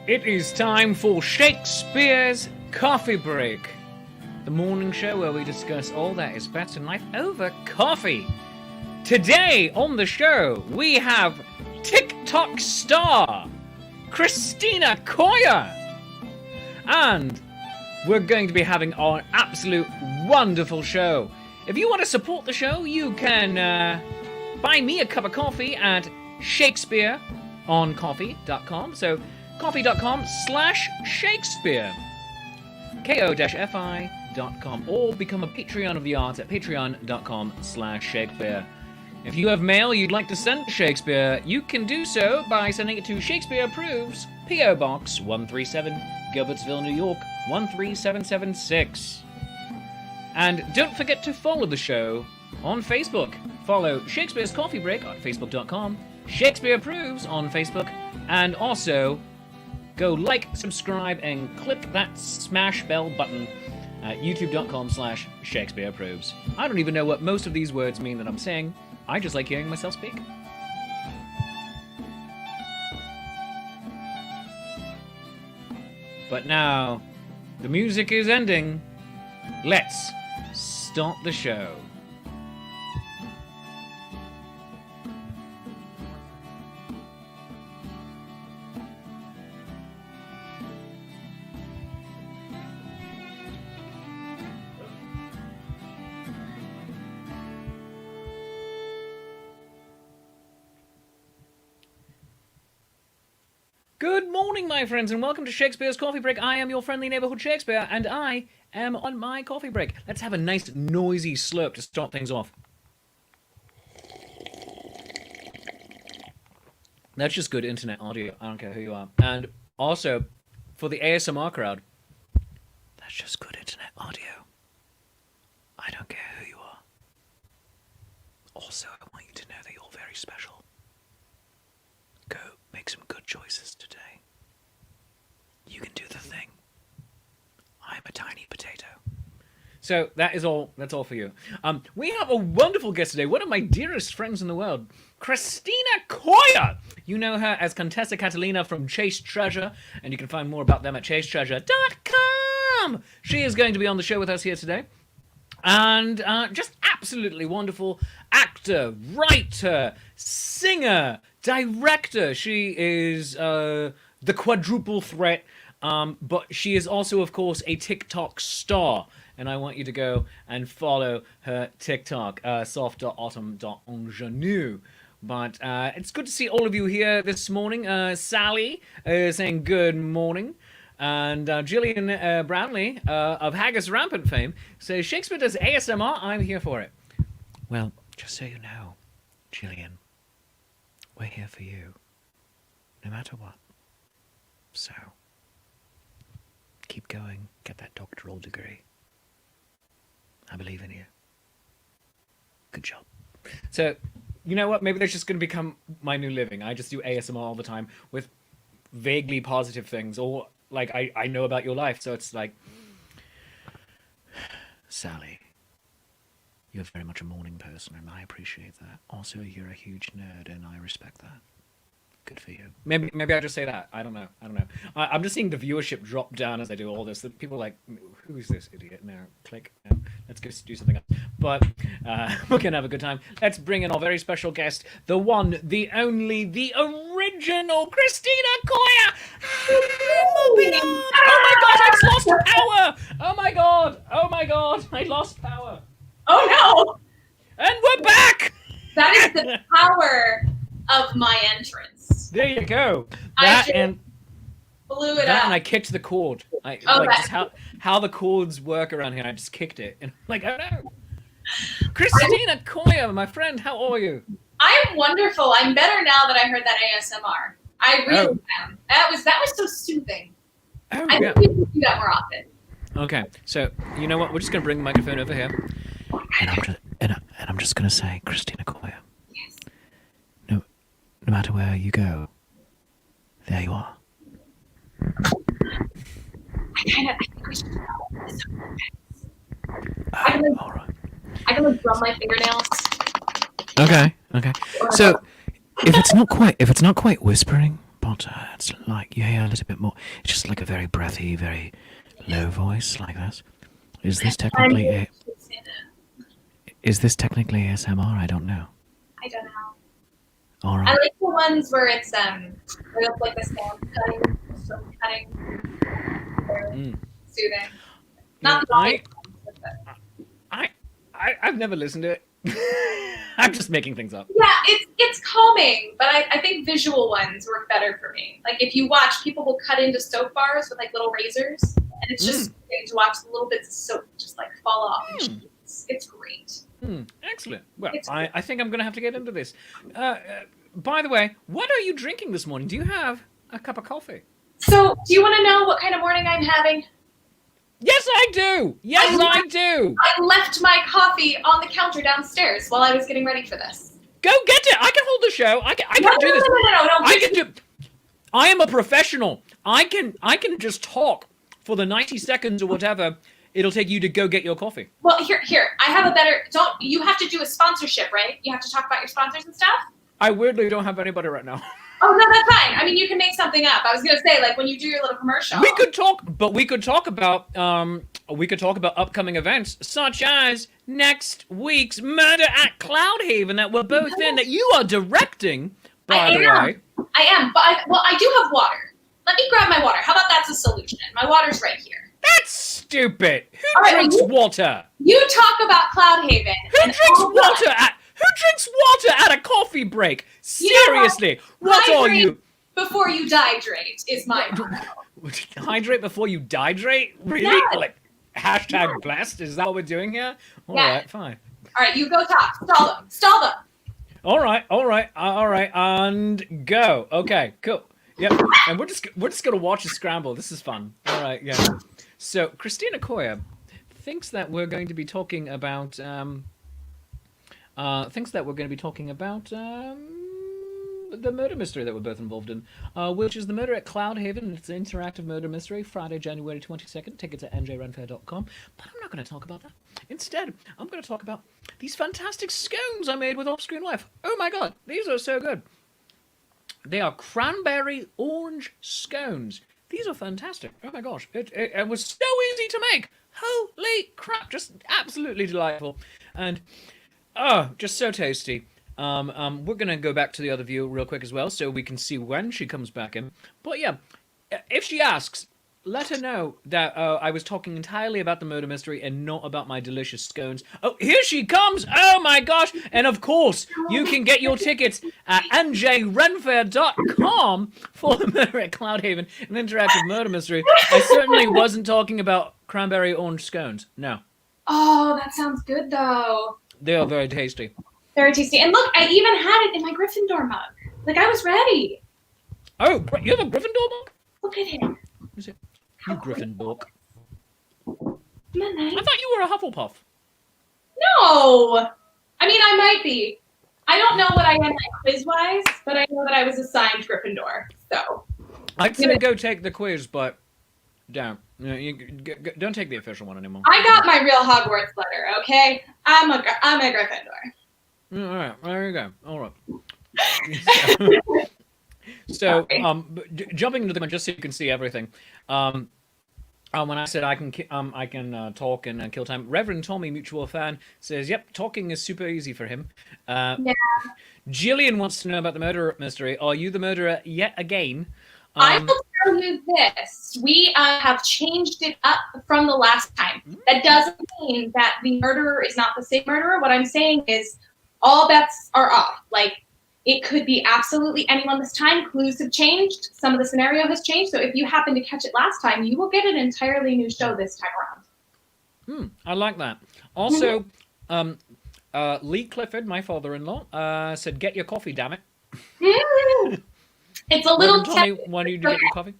It is time for Shakespeare's Coffee Break, the morning show where we discuss all that is best in life over coffee. Today on the show, we have TikTok star Kristina Coia, and we're going to be having an absolute wonderful show. If you want to support the show, you can buy me a cup of coffee at shakespeareoncoffee.com. So coffee.com/Shakespeare. ko-fi.com, or become a Patreon of the arts at patreon.com/Shakespeare. If you have mail you'd like to send to Shakespeare, you can do so by sending it to Shakespeare Approves, P.O. Box 137, Gilbertsville, New York 13776. And don't forget to follow the show on Facebook. Follow Shakespeare's Coffee Break on facebook.com, Shakespeare Approves on Facebook, and also go like, subscribe, and click that smash bell button at youtube.com/Shakespeare Approves. I don't even know what most of these words mean that I'm saying. I just like hearing myself speak. But now, the music is ending. Let's start the show. Good morning, my friends, and welcome to Shakespeare's Coffee Break. I am your friendly neighbourhood Shakespeare, and I am on my coffee break. Let's have a nice, noisy slurp to start things off. That's just good internet audio. I don't care who you are. And also, for the ASMR crowd, that's just good internet audio. I don't care who you are. Also, I want you to know that you're very special. Go make some good choices today. You can do the thing. I'm a tiny potato. So that's all for you. We have a wonderful guest today, one of my dearest friends in the world, Kristina Coia. You know her as Contessa Catalina from Chaste Treasure, and you can find more about them at chasetreasure.com. She is going to be on the show with us here today. And just absolutely wonderful actor, writer, singer, director. She is the quadruple threat, but she is also, of course, a TikTok star. And I want you to go and follow her TikTok, soft.autumn.ingenue. But it's good to see all of you here this morning. Sally saying good morning. And Gillian Brownlee of Haggis Rampant fame says, Shakespeare does ASMR, I'm here for it. Well, just so you know, Gillian, we're here for you, no matter what. So, keep going, get that doctoral degree. I believe in you. Good job. So, you know what? Maybe that's just going to become my new living. I just do ASMR all the time with vaguely positive things, or like I know about your life, so it's like, Sally, you're very much a morning person, and I appreciate that. Also, you're a huge nerd, and I respect that. Good for you. Maybe I just say that. I don't know. I'm just seeing the viewership drop down as I do all this. People are like, who's this idiot? Now, click. Now, let's go do something else. But we're going to have a good time. Let's bring in our very special guest, the one, the only, the original Kristina Coia. Oh my God, I lost power. Oh my God, I lost power. Oh no. And we're back. That is the power of my entrance. There you go. Blew it up. And I kicked the cord. Just how the chords work around here. I just kicked it, and I'm like, oh no. Kristina Coia, my friend, how are you? I'm wonderful. I'm better now that I heard that ASMR. I really am. That was so soothing. Oh, I think we should do that more often. Okay, so you know what? We're just gonna bring the microphone over here, and I'm just gonna say, Kristina Coia. Yes. No matter where you go, there you are. I think we should go. All right. I can drum my fingernails. Okay. So if it's not quite whispering, not. It's like you hear a little bit more. It's just like a very breathy, very low voice like this. Is this technically ASMR? I don't know. I don't know. All I right. like the ones where it's where it's like the sound cutting, very soothing. Not the audio ones, but I've never listened to it. I'm just making things up. yeah, it's calming, but I think visual ones work better for me. Like if you watch, people will cut into soap bars with like little razors, and it's just getting to watch the little bits of soap just like fall off. And it's great. Excellent. Well, I think I'm going to have to get into this. By the way, what are you drinking this morning? Do you have a cup of coffee? So, do you want to know what kind of morning I'm having? Yes, I do. Yes, I do. I left my coffee on the counter downstairs while I was getting ready for this. Go get it. I can hold the show. I can do this. No. I can do. I am a professional. I can just talk for the 90 seconds or whatever it'll take you to go get your coffee. Well, here. I have a better. You have to do a sponsorship, right? You have to talk about your sponsors and stuff. I weirdly don't have anybody right now. Oh no, that's fine. I mean, you can make something up. I was gonna say, like when you do your little commercial. We could talk about upcoming events such as next week's Murder at Cloudhaven that we're both in, that you are directing, by the way. I am, but I do have water. Let me grab my water. How about that's a solution? My water's right here. That's stupid. Who drinks water? You talk about Cloudhaven. Who drinks water at a coffee break? Seriously, what are you? Before you dihydrate is my motto. Hydrate before you dihydrate? Really? Yeah. Like, hashtag blessed? Is that what we're doing here? All right, fine. All right, you go talk. Stall them. All right, and go. Okay, cool. Yep, and we're just gonna watch a scramble. This is fun. All right, yeah. So Kristina Coia thinks that we're going to be talking about the murder mystery that we're both involved in, which is the Murder at Cloudhaven. It's an interactive murder mystery, Friday, January 22nd. Tickets at njrenfair.com. But I'm not going to talk about that. Instead, I'm going to talk about these fantastic scones I made with Off-Screen Life. Oh my god, these are so good. They are cranberry orange scones. These are fantastic. Oh my gosh, it was so easy to make. Holy crap, just absolutely delightful. And just so tasty. We're going to go back to the other view real quick as well, so we can see when she comes back in. But yeah, if she asks, let her know that I was talking entirely about the murder mystery and not about my delicious scones. Oh, here she comes! Oh my gosh! And of course, you can get your tickets at njrenfair.com for the Murder at Cloudhaven, an interactive murder mystery. I certainly wasn't talking about cranberry orange scones. No. Oh, that sounds good though. They are very tasty. Very tasty. And look, I even had it in my Gryffindor mug. Like, I was ready. Oh, you have a Gryffindor mug? Look at him. Is it? You Gryffindor. Isn't that nice? I thought you were a Hufflepuff. No. I mean, I might be. I don't know what I am like quiz-wise, but I know that I was assigned Gryffindor. So. I'd say go take the quiz, but don't. Don't take the official one anymore. I got my real Hogwarts letter, okay? I'm a Gryffindor. All right, there you go. All right. So, jumping into the just so you can see everything. When I said I can talk and kill time, Reverend Tommy, mutual fan, says, "Yep, talking is super easy for him." Yeah. Jillian wants to know about the murder mystery. Are you the murderer yet again? I will tell you this. We have changed it up from the last time. That doesn't mean that the murderer is not the same murderer. What I'm saying is all bets are off. Like, it could be absolutely anyone this time. Clues have changed. Some of the scenario has changed. So if you happen to catch it last time, you will get an entirely new show this time around. I like that. Also, Lee Clifford, my father-in-law, said, "Get your coffee, damn it." It's a little. Tommy, why do you get your coffee?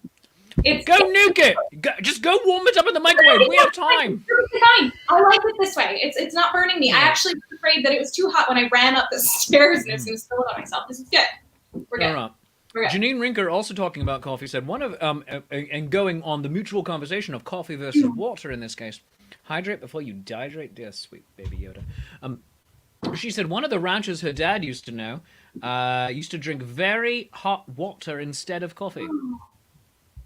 Go nuke it! Just go warm it up in the microwave. We have time. Fine. I like it this way. It's not burning me. I actually was afraid that it was too hot when I ran up the stairs and I was going to spill it on myself. This is good. We're good. All right. Janine Rinker, also talking about coffee, said one of and going on the mutual conversation of coffee versus water in this case. Hydrate before you dehydrate, dear sweet baby Yoda. She said one of the ranchers her dad used to know Used to drink very hot water instead of coffee.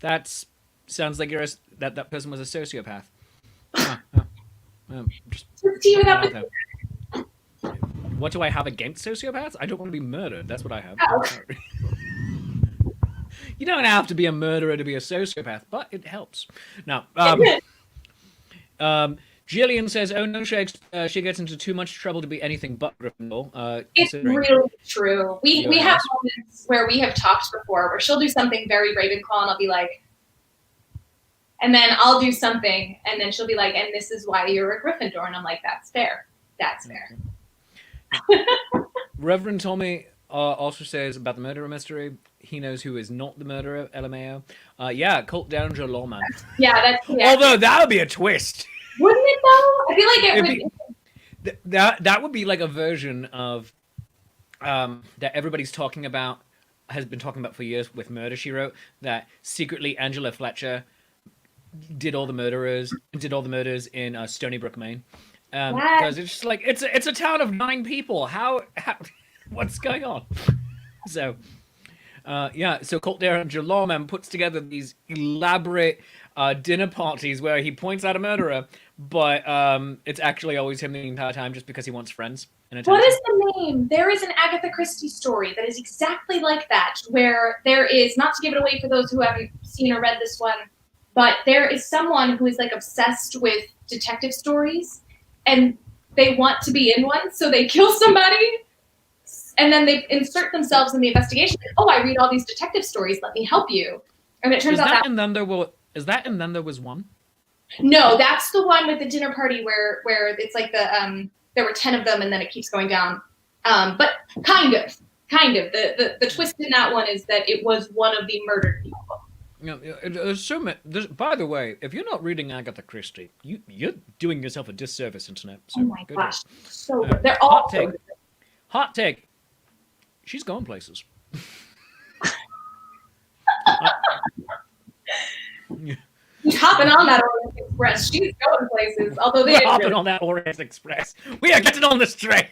That sounds like that person was a sociopath. Just Just tea putting that without out there. What do I have against sociopaths? I don't want to be murdered. That's what I have. Oh. You don't have to be a murderer to be a sociopath, but it helps. Now, Jillian says, "Oh no, Shakespeare, she gets into too much trouble to be anything but Gryffindor." It's really true. We have moments where we have talked before where she'll do something very Ravenclaw and I'll be like, and then I'll do something and then she'll be like, and this is why you're a Gryffindor. And I'm like, that's fair. That's fair. Reverend Tommy also says about the murderer mystery, he knows who is not the murderer, LMAO. Yeah, Colt Derringer Lawman. Yeah, that's Although that would be a twist. Wouldn't it though? I feel like it would be. That would be like a version of that everybody's talking about, has been talking about for years with Murder, She Wrote, that secretly Angela Fletcher did all the murders in Stony Brook, Maine. Because it's just like it's a town of 9 people. How what's going on? So so Colt Derringer Lawman puts together these elaborate dinner parties where he points out a murderer, but it's actually always him the entire time just because he wants friends. What is the name? There is an Agatha Christie story that is exactly like that, where there is, not to give it away for those who haven't seen or read this one, but there is someone who is like obsessed with detective stories and they want to be in one, so they kill somebody and then they insert themselves in the investigation. Oh, I read all these detective stories, let me help you. And it turns out that... Is that and then there was one? No, that's the one with the dinner party where it's like the there were 10 of them and then it keeps going down. But kind of. The twist in that one is that it was one of the murdered people. By the way, if you're not reading Agatha Christie, you're doing yourself a disservice, internet. So oh my gosh, so good. They're all hot take. She's gone places. He's hopping on that Orient Express. She's going places. Although they're hopping on that Orient Express. We are getting on this train.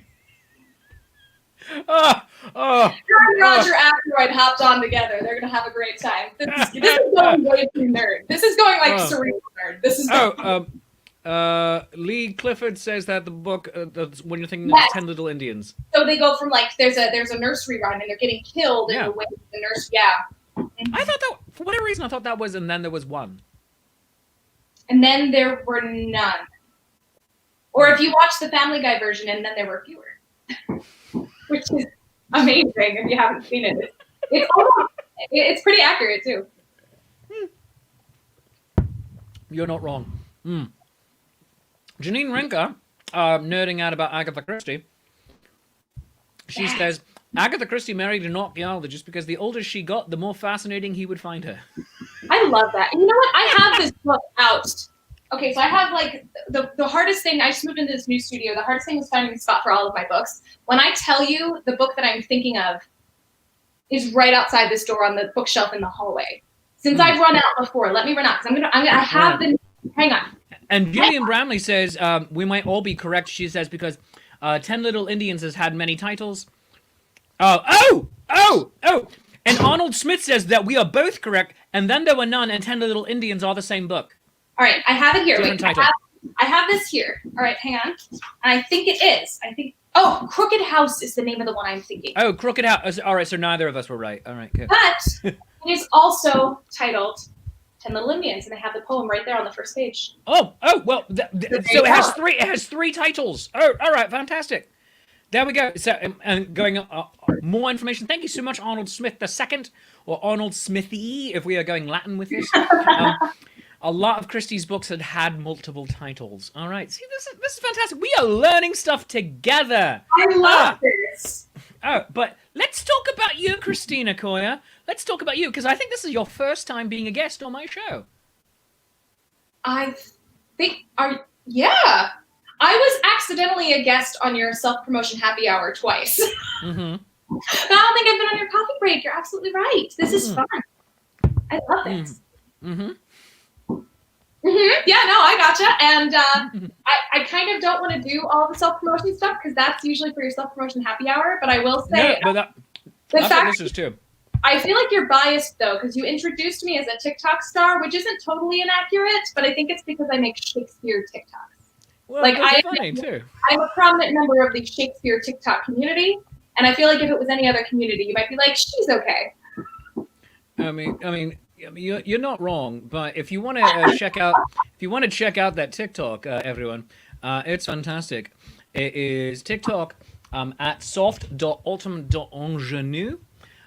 Roger Ackroyd hopped on together. They're gonna have a great time. This is going way too nerd. This is going like cerebral nerd. This is. Lee Clifford says that the book, when you're thinking of 10 Little Indians. So they go from like there's a nursery rhyme and they're getting killed in the way the nurse. Yeah. I thought that for whatever reason I thought that was and then there was one. And then there were none. Or if you watch the Family Guy version, and then there were fewer, which is amazing if you haven't seen it. It's pretty accurate too. You're not wrong. Janine Rinker, nerding out about Agatha Christie. She says, Agatha Christie married an archaeologist because the older she got, the more fascinating he would find her. I love that. And you know what? I have this book out. Okay, so I have like the hardest thing. I just moved into this new studio. The hardest thing was finding a spot for all of my books. When I tell you the book that I'm thinking of is right outside this door on the bookshelf in the hallway. Since I've run out before, let me run out because I have been. Hang on. And Gillian Bramley says, we might all be correct, she says, because 10 Little Indians has had many titles. And Arnold Smith says that we are both correct, and then there were none, and 10 Little Indians are the same book. All right, I have it here. Wait, I have this here. All right, hang on. And I think it is. Crooked House is the name of the one I'm thinking. Oh, Crooked House. All right, so neither of us were right. All right, good. But it is also titled 10 Little Indians, and I have the poem right there on the first page. Well, so it has three titles. Oh, all right, fantastic. There we go. So, and going more information. Thank you so much, Arnold Smith II, or Arnold Smithy, if we are going Latin with this. A lot of Christie's books had multiple titles. All right, see, this is fantastic. We are learning stuff together. I love this. But let's talk about you, Kristina Coia. Let's talk about you, because I think this is your first time being a guest on my show. I was accidentally a guest on your self-promotion happy hour twice. Mm-hmm. But I don't think I've been on your coffee break. You're absolutely right. This is fun. I love this. Mm-hmm. Yeah, no, I gotcha. And I kind of don't want to do all the self-promotion stuff because that's usually for your self-promotion happy hour. But I will say, The I think fact this is too. I feel like you're biased though, because you introduced me as a TikTok star, which isn't totally inaccurate, but I think it's because I make Shakespeare TikToks. Well, Like that's funny too. I'm a prominent member of the Shakespeare TikTok community, and I feel like if it was any other community, you might be like, she's okay. I mean, you're not wrong. But if you want to check out, that TikTok, everyone, it's fantastic. It is TikTok at soft.autumn.ingenue.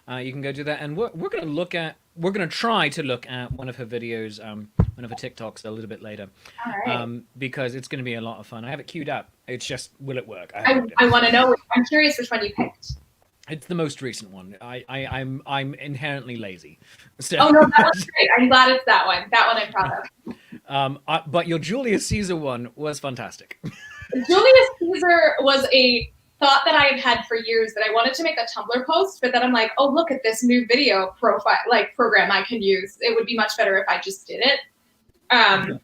You can go do that, and we're gonna try to look at one of her videos, one of her TikToks a little bit later, All right. because it's gonna be a lot of fun. I have it queued up. It's just, will it work? I want to know. I'm curious which one you picked. It's the most recent one. I'm inherently lazy. So, Oh no, that was great. I'm glad it's that one. That one I'm proud of. but your Julius Caesar one was fantastic. Julius Caesar was a thought that I had had for years that I wanted to make a Tumblr post, but then I'm like, oh, look at this new video profile, like program I can use. It would be much better if I just did it. But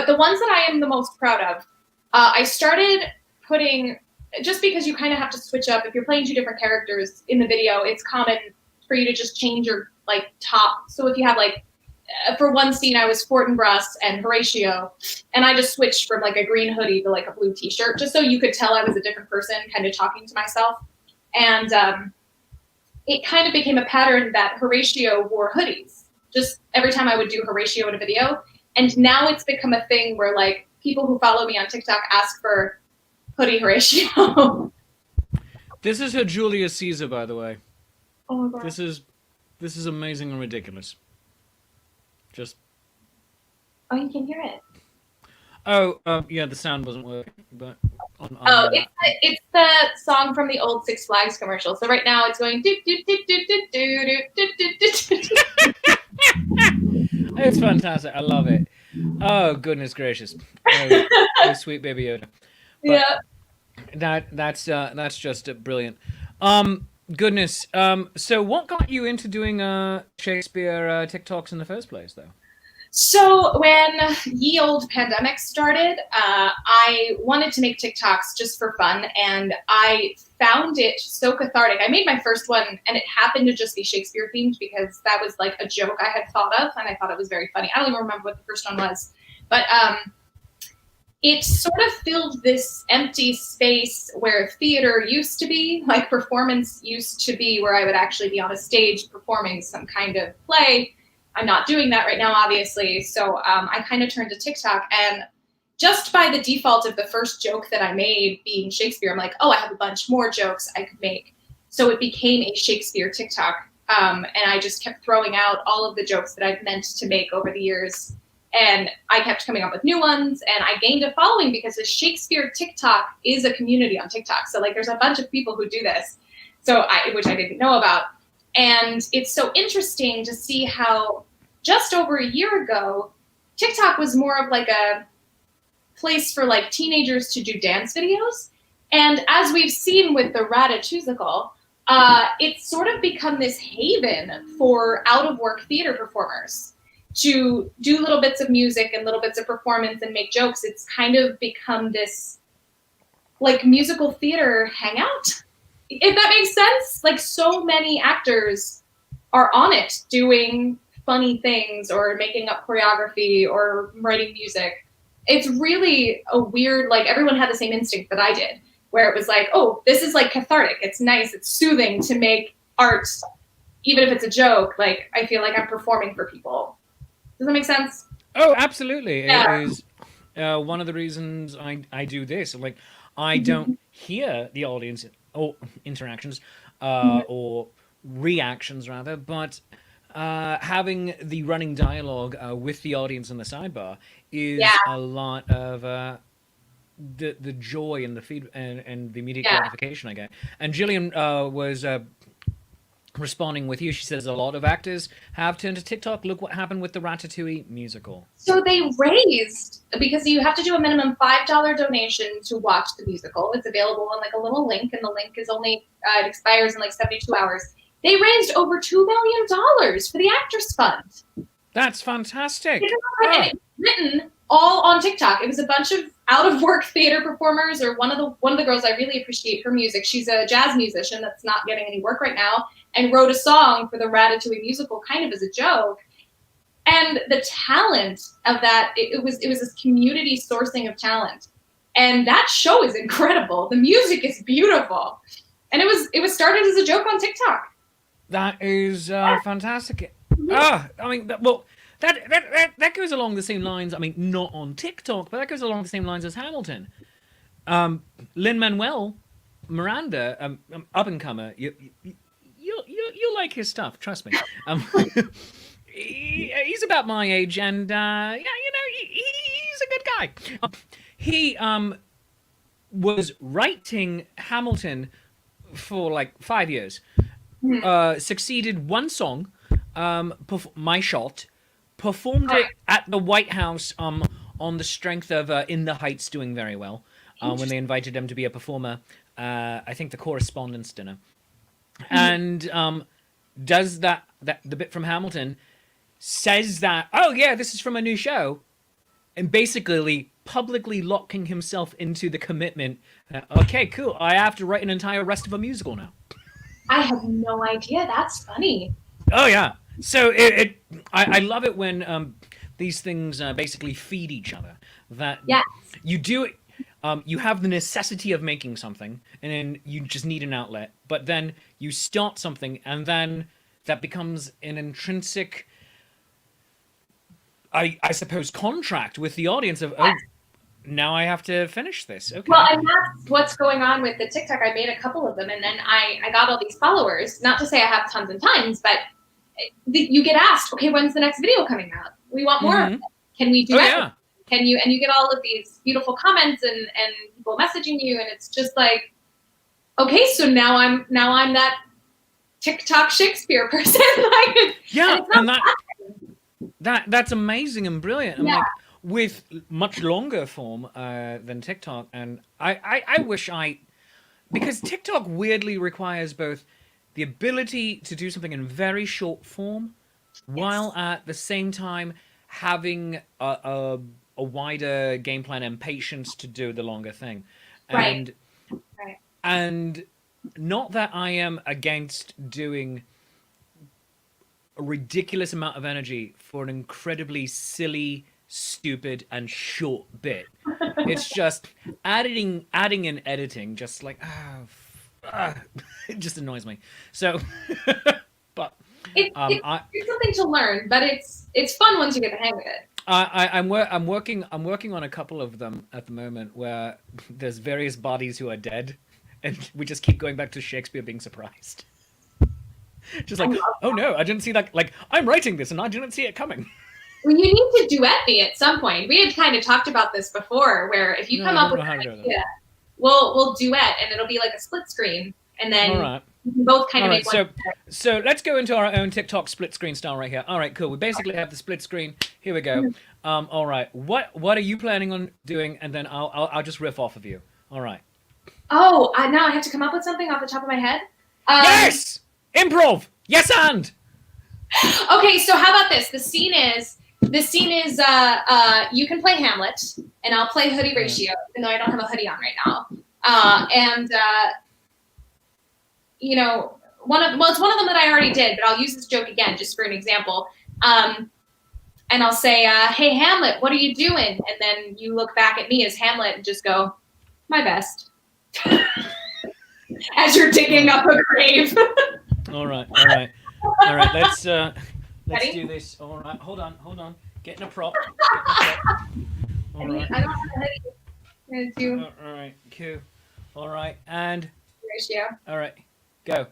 the ones that I am the most proud of, I started putting, just because you kind of have to switch up. If you're playing two different characters in the video, it's common for you to just change your like top. So if you have like, for one scene, I was Fortinbras and Horatio, and I just switched from like a green hoodie to like a blue t-shirt, just so you could tell I was a different person, kind of talking to myself. And it kind of became a pattern that Horatio wore hoodies, just every time I would do Horatio in a video. And now it's become a thing where like people who follow me on TikTok ask for hoodie Horatio. This is her Julius Caesar, by the way. Oh my God. This is amazing and ridiculous. Just. Oh, you can hear it. Oh, yeah, the sound wasn't working, but. It's the song from the old Six Flags commercial. So right now it's going. It's fantastic. I love it. Oh goodness gracious! Oh sweet baby Yoda. But Yeah. That's just brilliant. Goodness. So what got you into doing Shakespeare TikToks in the first place, though? So when ye old pandemic started, I wanted to make TikToks just for fun, and I found it so cathartic. I made my first one, and it happened to just be Shakespeare themed because that was like a joke I had thought of, and I thought it was very funny. I don't even remember what the first one was, but it sort of filled this empty space where theater used to be, like performance used to be, where I would actually be on a stage performing some kind of play. I'm not doing that right now, obviously. So I kind of turned to TikTok, and just by the default of the first joke that I made being Shakespeare, I'm like, oh, I have a bunch more jokes I could make. So it became a Shakespeare TikTok. And I just kept throwing out all of the jokes that I've meant to make over the years. And I kept coming up with new ones, and I gained a following because the Shakespeare TikTok is a community on TikTok. So like there's a bunch of people who do this, which I didn't know about. And it's so interesting to see how just over a year ago, TikTok was more of like a place for like teenagers to do dance videos. And as we've seen with the Ratatouille, it's sort of become this haven for out of work theater performers to do little bits of music and little bits of performance and make jokes. It's kind of become this like musical theater hangout, if that makes sense. Like so many actors are on it doing funny things or making up choreography or writing music. It's really a weird, like everyone had the same instinct that I did, where it was like, oh, this is like cathartic. It's nice. It's soothing to make art, even if it's a joke. Like I feel like I'm performing for people. Does that make sense? Oh, absolutely. Yeah. It is one of the reasons I do this. Like, I don't hear the audience or interactions or reactions, rather, but having the running dialogue with the audience in the sidebar is a lot of the joy and the feed and the immediate gratification I get. And Jillian was responding with you. She says a lot of actors have turned to TikTok. Look what happened with the Ratatouille musical. So they raised, because you have to do a minimum $5 donation to watch the musical. It's available on like a little link, and the link is only, it expires in like 72 hours. They raised over $2 million for the Actors Fund. That's fantastic. And it's written all on TikTok. It was a bunch of out of work theater performers, or one of the girls, I really appreciate her music. She's a jazz musician that's not getting any work right now, and wrote a song for the Ratatouille musical kind of as a joke. And the talent of that, it was this community sourcing of talent. And that show is incredible. The music is beautiful. And it was started as a joke on TikTok. That is fantastic. I mean, that goes along the same lines. I mean, not on TikTok, but that goes along the same lines as Hamilton. Lin-Manuel Miranda, up and comer. You like his stuff. Trust me. He's about my age, and yeah, he's a good guy. He was writing Hamilton for like 5 years. Succeeded one song, My Shot, performed it at the White House on the strength of In the Heights doing very well when they invited him to be a performer. I think the Correspondence Dinner, and does the bit from Hamilton, says that, oh yeah, this is from a new show, and basically publicly locking himself into the commitment. Okay, cool. I have to write an entire rest of a musical now. I have no idea. That's funny. Oh yeah. So I love it when these things basically feed each other. That yes. You do it. You have the necessity of making something, and then you just need an outlet. But then you start something, and then that becomes an intrinsic, I suppose, contract with the audience of, oh, now I have to finish this. Okay. Well, and that's what's going on with the TikTok. I made a couple of them, and then I got all these followers. Not to say I have tons and tons, but you get asked, okay, when's the next video coming out? We want more of it. Can we do that? Yeah. Can you? And you get all of these beautiful comments and people messaging you, and it's just like, okay, so now I'm that TikTok Shakespeare person. Like, yeah, and that's amazing and brilliant. And like, with much longer form than TikTok, and I wish because TikTok weirdly requires both the ability to do something in very short form, while at the same time having a wider game plan and patience to do the longer thing. And right. And not that I am against doing a ridiculous amount of energy for an incredibly silly, stupid, and short bit. It's just adding and editing, just like, it just annoys me. So, but it's something to learn, but it's fun once you get the hang of it. I'm working on a couple of them at the moment where there's various bodies who are dead, and we just keep going back to Shakespeare being surprised. Just like, oh no, I didn't see that. Like, I'm writing this and I didn't see it coming. Well, you need to duet me at some point. We had kind of talked about this before, where if you come up with an idea, we'll duet, and it'll be like a split screen, and then we can both kind of make one. So let's go into our own TikTok split screen style right here. All right, cool. We basically have the split screen. Here we go. All right. What are you planning on doing? And then I'll just riff off of you. All right. Oh, now I have to come up with something off the top of my head. Yes. Improv. Yes, and. Okay, so how about this? The scene is you can play Hamlet, and I'll play Horatio, even though I don't have a hoodie on right now. You know, it's one of them that I already did, but I'll use this joke again just for an example. And I'll say, "Hey Hamlet, what are you doing?" And then you look back at me as Hamlet and just go, "My best," as you're digging up a grave. All right. Let's do this. All right, hold on. Getting a prop. All right. I don't have a hoodie. I'm gonna do. All right, cool. All right, and Ratio. All right, go.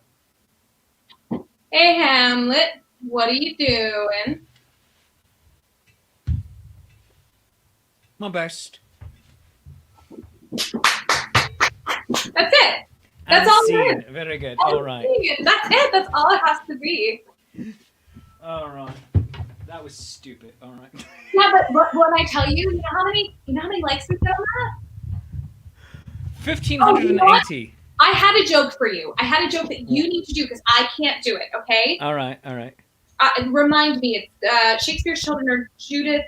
Hey Hamlet, what are you doing? My best. That's it. That's all it is. Very good. All right. That's it. That's all it has to be. All right. That was stupid. All right. Yeah, but when I tell you, you know how many likes we get on that? 1,580. I had a joke for you. I had a joke that you need to do because I can't do it. Okay. All right. Remind me. It's Shakespeare's children are Judith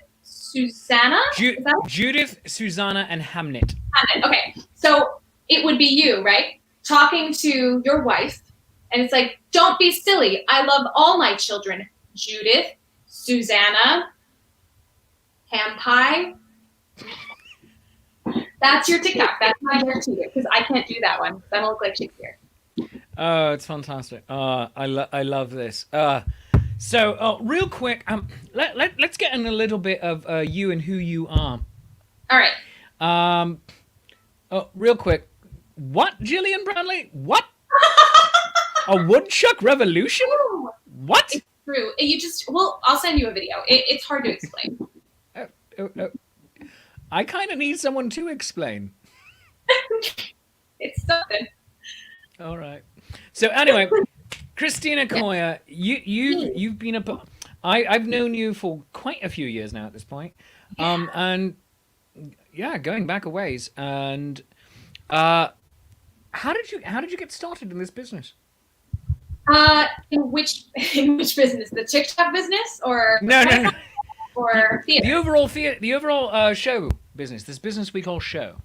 Susanna? Is that Judith, Susanna, and Hamnet. Hamnet? Okay, so it would be you, right? Talking to your wife, and it's like, don't be silly. I love all my children. Judith, Susanna, ham pie. That's your TikTok. That's my guarantee because I can't do that one. I don't look like Shakespeare. Oh, it's fantastic. I love this. So, real quick, let's get in a little bit of you and who you are. All right. Real quick, what, Gillian Bradley? What? A woodchuck revolution? What? It's true. I'll send you a video. It's hard to explain. I kind of need someone to explain. It's something. All right. So anyway, Kristina Coia, you've been I've known you for quite a few years now at this point, and yeah, going back a ways. And how did you get started in this business? In which business? The TikTok business, or No. Or theater? The overall show business. This business we call show.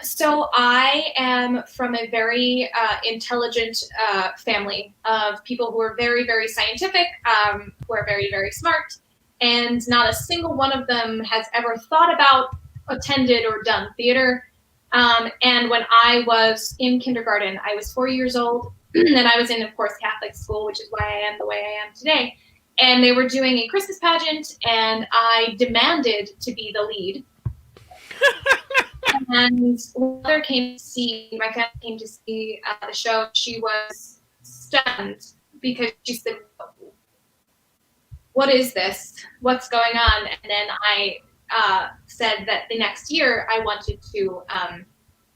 So I am from a very intelligent family of people who are very, very scientific, who are very, very smart, and not a single one of them has ever thought about, attended, or done theater. And when I was in kindergarten, I was 4 years old, and I was in, of course, Catholic school, which is why I am the way I am today. And they were doing a Christmas pageant, and I demanded to be the lead. And when my family came to see the show, she was stunned because she said, "What is this? What's going on?" And then I said that the next year I wanted to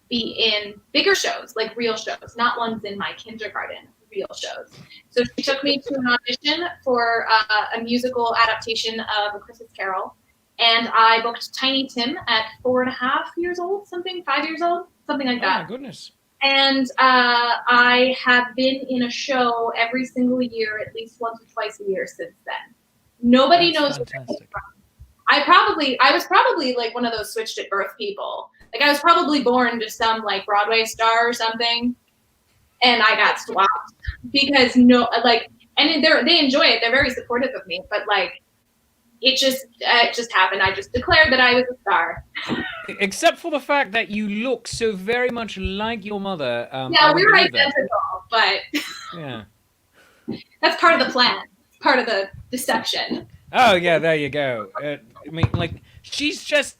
be in bigger shows, like real shows, not ones in my kindergarten, real shows. So she took me to an audition for a musical adaptation of A Christmas Carol. And I booked Tiny Tim at 4.5 years old, 5 years old, something like that. Oh my goodness. And I have been in a show every single year, at least once or twice a year since then. Nobody knows where I came from. I was probably like one of those switched at birth people. Like I was probably born to some like Broadway star or something, and I got swapped because and they enjoy it. They're very supportive of me, but like. It just happened. I just declared that I was a star. Except for the fact that you look so very much like your mother. Yeah, we were identical, but yeah, that's part of the plan. It's part of the deception. Oh yeah, there you go. I mean, like she's just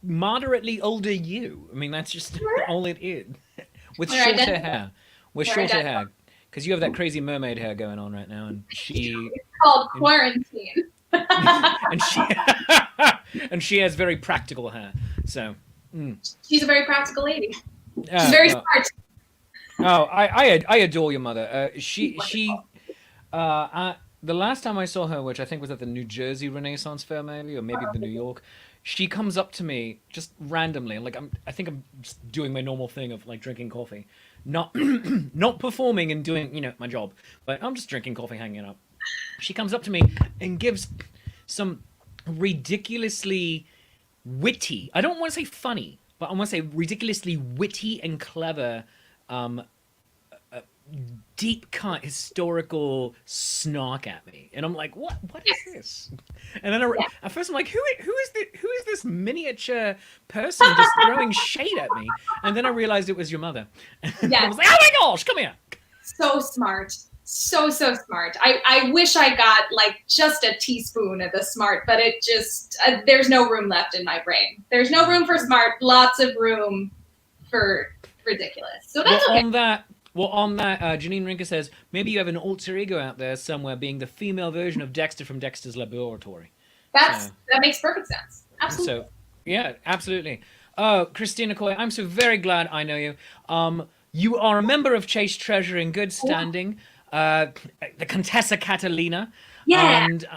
moderately older you. I mean, that's just all it is. With shorter hair. Because you have that crazy mermaid hair going on right now, and she. It's called quarantine. and she has very practical hair. So she's a very practical lady. She's very smart. Oh, I adore your mother. The last time I saw her, which I think was at the New Jersey Renaissance Fair, maybe, or maybe the New York, she comes up to me just randomly, and like I think I'm just doing my normal thing of like drinking coffee, not not performing and doing my job, but I'm just drinking coffee, hanging out. She comes up to me and gives some ridiculously witty, I don't want to say funny, but I want to say ridiculously witty and clever, deep cut historical snark at me. And I'm like, what is this? And then at first I'm like, who is this miniature person just throwing shade at me? And then I realized it was your mother. And I was like, oh my gosh, come here. So smart. So smart. I wish I got like just a teaspoon of the smart, but it just there's no room left in my brain. There's no room for smart, lots of room for ridiculous. So that's okay. On that, Janine Rinker says, maybe you have an alter ego out there somewhere being the female version of Dexter from Dexter's Laboratory. That makes perfect sense. Absolutely. So, yeah, absolutely. Kristina Coia, I'm so very glad I know you. You are a member of Chaste Treasure in good standing. The Contessa Catalina. Yeah. And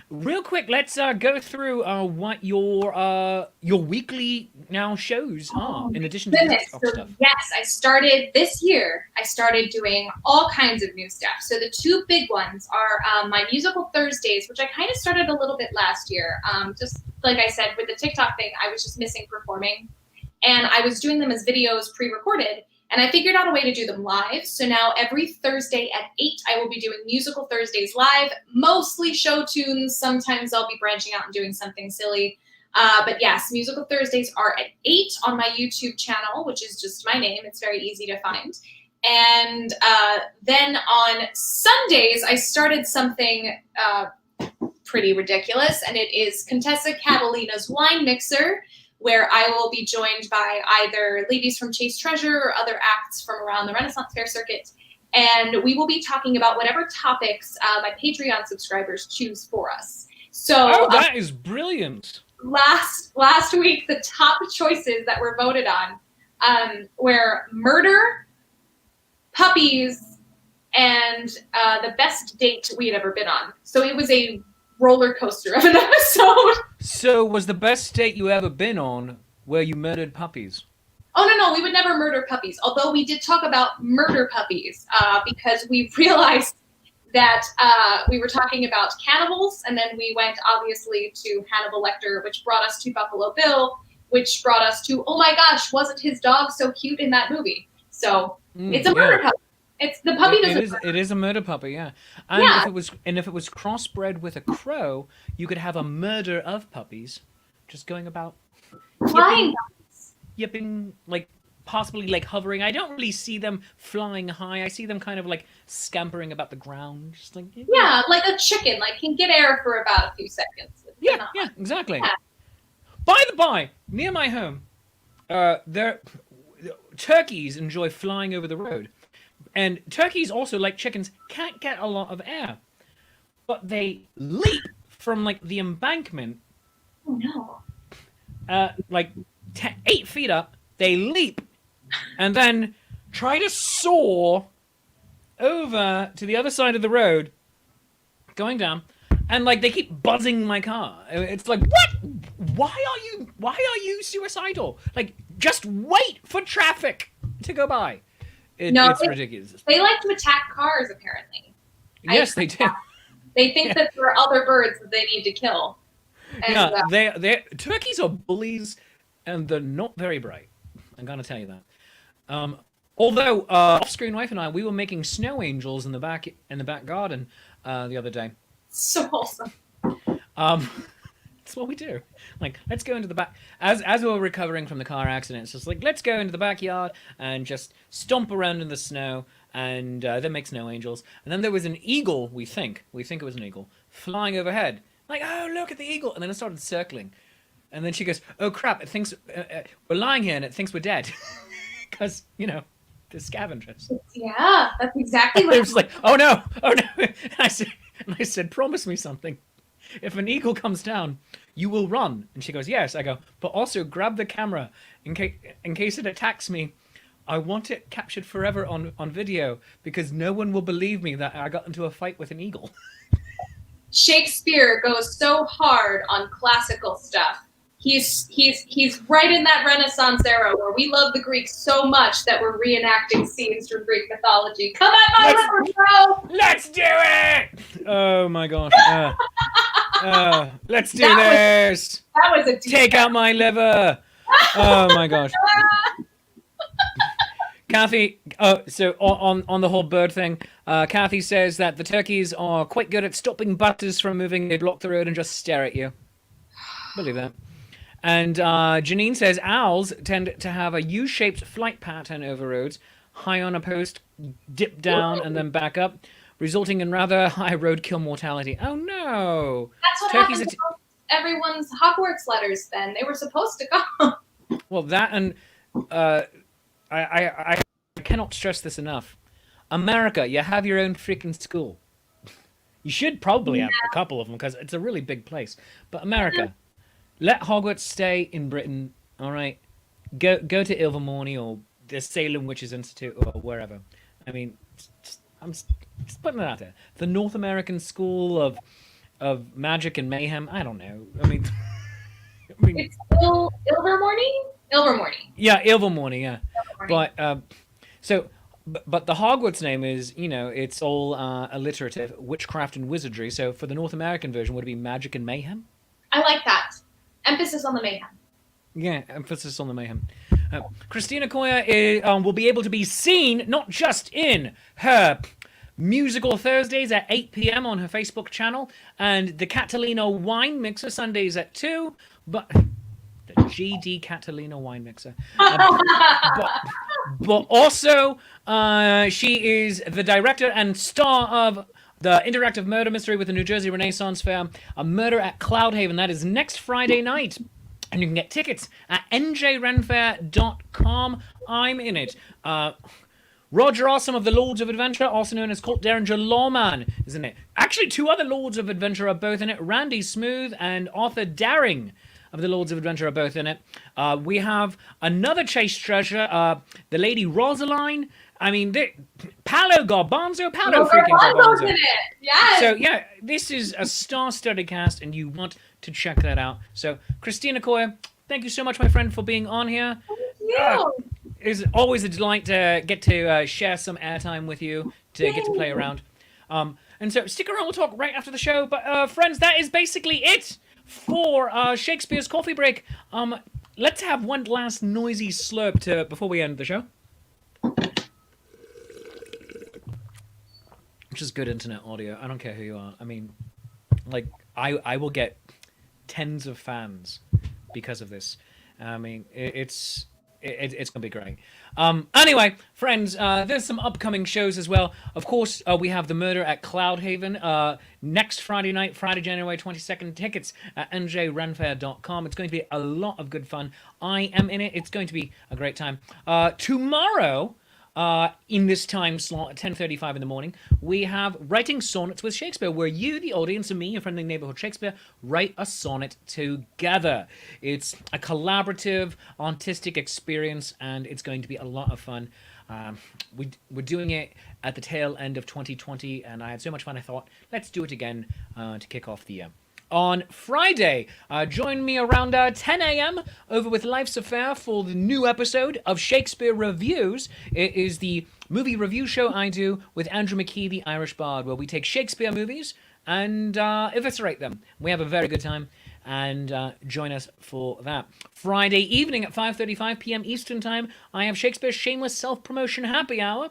real quick, let's go through what your weekly now shows are, in addition to the stuff. Yes, I started this year. I started doing all kinds of new stuff. So the two big ones are my musical Thursdays, which I kind of started a little bit last year, just like I said, with the TikTok thing, I was just missing performing. And I was doing them as videos pre-recorded. And I figured out a way to do them live. So now every Thursday at 8, I will be doing Musical Thursdays live, mostly show tunes. Sometimes I'll be branching out and doing something silly. But yes, Musical Thursdays are at 8 on my YouTube channel, which is just my name. It's very easy to find. And then on Sundays, I started something pretty ridiculous, and it is Contessa Catalina's Wine Mixer, where I will be joined by either ladies from Chaste Treasure or other acts from around the Renaissance Fair circuit. And we will be talking about whatever topics my Patreon subscribers choose for us. So that is brilliant. Last week, the top choices that were voted on were murder, puppies, and the best date we had ever been on. So it was a roller coaster of an episode. So was the best date you ever been on where you murdered puppies? Oh, no, we would never murder puppies. Although we did talk about murder puppies because we realized that we were talking about cannibals, and then we went, obviously, to Hannibal Lecter, which brought us to Buffalo Bill, which brought us to, oh my gosh, wasn't his dog so cute in that movie? So it's a murder puppy. It's the puppy It is a murder puppy, yeah. And Yeah. if it was crossbred with a crow, you could have a murder of puppies, just going about flying. yipping, like possibly like hovering. I don't really see them flying high. I see them kind of like scampering about the ground, just like Yeah, like a chicken, like can get air for about a few seconds. yeah, exactly. Yeah. By the by, near my home, turkeys enjoy flying over the road. And turkeys also, like chickens, can't get a lot of air. But they leap from, like, the embankment. Oh, no. Like, 8 feet up. They leap. And then try to soar over to the other side of the road. Going down. And, like, they keep buzzing my car. It's like, what? Why are you suicidal? Like, just wait for traffic to go by. It's ridiculous. They like to attack cars, apparently. Yes, they do. They think that there are other birds that they need to kill. And, they turkeys are bullies, and they're not very bright. I'm gonna tell you that. Although off-screen wife and I, we were making snow angels in the back garden the other day. So awesome. That's what we do. Like, let's go into the back. As we were recovering from the car accident, it's just like, let's go into the backyard and just stomp around in the snow and then make snow angels. And then there was an eagle, we think it was an eagle, flying overhead. Like, oh, look at the eagle. And then it started circling. And then she goes, oh, crap, it thinks we're lying here and it thinks we're dead. Because, the scavengers. Yeah, that's exactly what it was like, oh, no. And I said, promise me something. If an eagle comes down, you will run. And she goes, yes. I go, but also grab the camera in case it attacks me. I want it captured forever on video because no one will believe me that I got into a fight with an eagle. Shakespeare goes so hard on classical stuff. He's right in that Renaissance era where we love the Greeks so much that we're reenacting scenes from Greek mythology. Come on, my liver, bro! Let's do it! Oh my gosh. Let's do this. That was a Take out my liver. Oh my gosh. Kathy, so on the whole bird thing, Kathy says that the turkeys are quite good at stopping buses from moving. They block the road and just stare at you. Believe that. And Janine says owls tend to have a U-shaped flight pattern over roads, high on a post, dip down, and then back up, resulting in rather high roadkill mortality. Oh no! That's what happened to everyone's Hogwarts letters then. They were supposed to go. Well, that and I cannot stress this enough. America, you have your own freaking school. You should probably have a couple of them because it's a really big place. But America, let Hogwarts stay in Britain, all right? Go to Ilvermorny or the Salem Witches Institute or wherever. I mean, I'm just putting it out there. The North American School of Magic and Mayhem. I don't know. I mean, it's Ilvermorny. Ilvermorny. Yeah, Ilvermorny. Yeah, Ilvermorny. But the Hogwarts name is, it's all alliterative, witchcraft and wizardry. So for the North American version, would it be Magic and Mayhem? I like that. Emphasis on the mayhem. Yeah, emphasis on the mayhem. Kristina Coia will be able to be seen not just in her musical Thursdays at 8 p.m. on her Facebook channel and the Catalina wine mixer Sundays at 2, but the GD Catalina wine mixer. But also, she is the director and star of the interactive murder mystery with the New Jersey Renaissance Fair, A Murder at Cloudhaven. That is next Friday night. And you can get tickets at njrenfair.com. I'm in it. Roger Awesome of the Lords of Adventure, also known as Colt Derringer Lawman, is in it. Actually, 2 other Lords of Adventure are both in it. Randy Smooth and Arthur Daring of the Lords of Adventure are both in it. We have another Chaste treasure, the Lady Rosaline. I mean, Paolo Garbanzo, Paolo freaking Garbanzo. In it. Yes. So, yeah, this is a star-studded cast, and you want to check that out. So, Kristina Coia, thank you so much, my friend, for being on here. Thank you. It's always a delight to get to share some airtime with you, to get to play around. And so stick around, we'll talk right after the show. But friends, that is basically it for Shakespeare's Coffee Break. Let's have one last noisy slurp before we end the show. Which is good internet audio. I don't care who you are. I mean, like, I will get tens of fans because of this. I mean, it's gonna be great. Anyway, friends, there's some upcoming shows as well. Of course, we have The Murder at Cloudhaven next Friday night, Friday, January 22nd. Tickets at njrenfair.com. It's going to be a lot of good fun. I am in it. It's going to be a great time. Tomorrow, in this time slot at 10:35 in the morning, we have Writing Sonnets with Shakespeare, where you, the audience, and me, your friendly neighborhood Shakespeare, write a sonnet together. It's a collaborative, artistic experience, and it's going to be a lot of fun. We're doing it at the tail end of 2020, and I had so much fun, I thought, let's do it again to kick off the year. On Friday, join me around 10 a.m. over with Life's Affair for the new episode of Shakespeare Reviews. It is the movie review show I do with Andrew McKee, the Irish Bard, where we take Shakespeare movies and eviscerate them. We have a very good time, and join us for that. Friday evening at 5:35 p.m. Eastern Time, I have Shakespeare's Shameless Self-Promotion Happy Hour,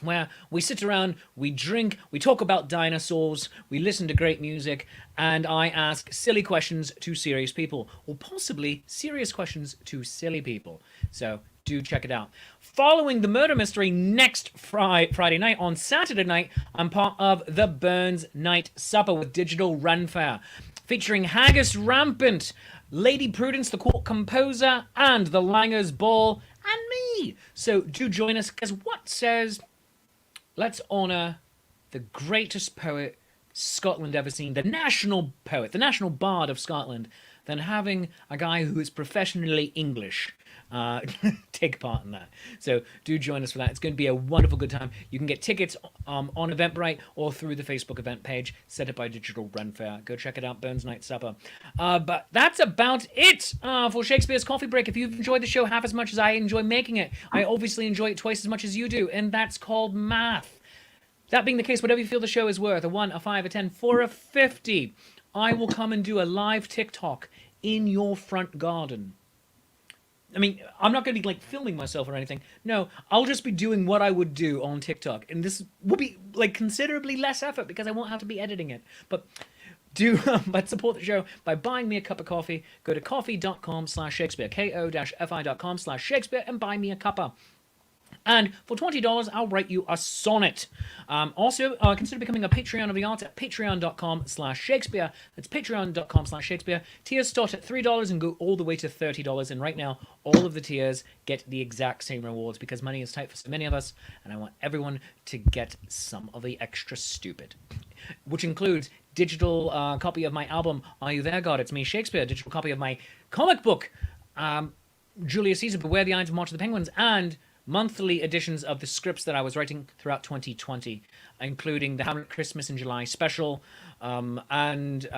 where we sit around, we drink, we talk about dinosaurs, we listen to great music, and I ask silly questions to serious people, or possibly serious questions to silly people. So do check it out. Following the murder mystery next Friday night, on Saturday night, I'm part of the Burns Night Supper with Digital Renfair, featuring Haggis Rampant, Lady Prudence, the court composer, and the Langers Ball, and me. So do join us, because what says... let's honour the greatest poet Scotland ever seen, the national poet, the national bard of Scotland, than having a guy who is professionally English take part in that. So do join us for that. It's going to be a wonderful good time. You can get tickets on Eventbrite or through the Facebook event page set up by Digital Renfair. Go check it out, Burns Night Supper. But that's about it for Shakespeare's Coffee Break. If you've enjoyed the show half as much as I enjoy making it, I obviously enjoy it twice as much as you do, and that's called math. That being the case, whatever you feel the show is worth, a 1, a 5, a 10, for a 50, I will come and do a live TikTok in your front garden. I mean, I'm not going to be like filming myself or anything. No, I'll just be doing what I would do on TikTok. And this will be like considerably less effort because I won't have to be editing it. But but support the show by buying me a cup of coffee. Go to coffee.com/Shakespeare, ko-fi.com/Shakespeare, and buy me a cuppa. And for $20, I'll write you a sonnet. Also, consider becoming a Patreon of the Arts at patreon.com/Shakespeare. That's patreon.com/Shakespeare. Tiers start at $3 and go all the way to $30. And right now, all of the tiers get the exact same rewards because money is tight for so many of us. And I want everyone to get some of the extra stupid, which includes digital copy of my album, Are You There, God? It's Me, Shakespeare. Digital copy of my comic book, Julius Caesar, Beware the Ides of March of the Penguins, and monthly editions of the scripts that I was writing throughout 2020, including the Hamlet Christmas in July special, and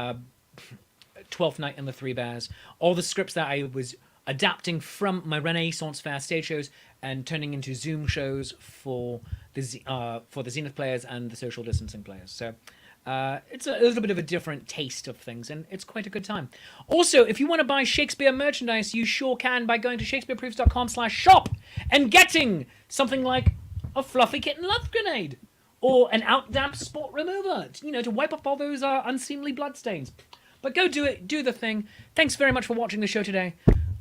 Twelfth Night and the Three Bears. All the scripts that I was adapting from my Renaissance Fair stage shows and turning into Zoom shows for the Zenith players and the social distancing players. So It's a little bit of a different taste of things, and it's quite a good time. Also, if you want to buy Shakespeare merchandise, you sure can by going to shakespeareproofs.com/shop and getting something like a fluffy kitten love grenade or an out-damp spot remover, to wipe up all those unseemly bloodstains. But go do it, do the thing. Thanks very much for watching the show today.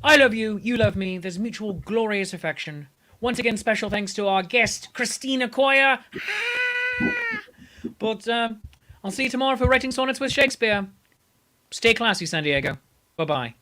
I love you, you love me. There's mutual glorious affection. Once again, special thanks to our guest, Kristina Coia. But I'll see you tomorrow for Writing Sonnets with Shakespeare. Stay classy, San Diego. Bye-bye.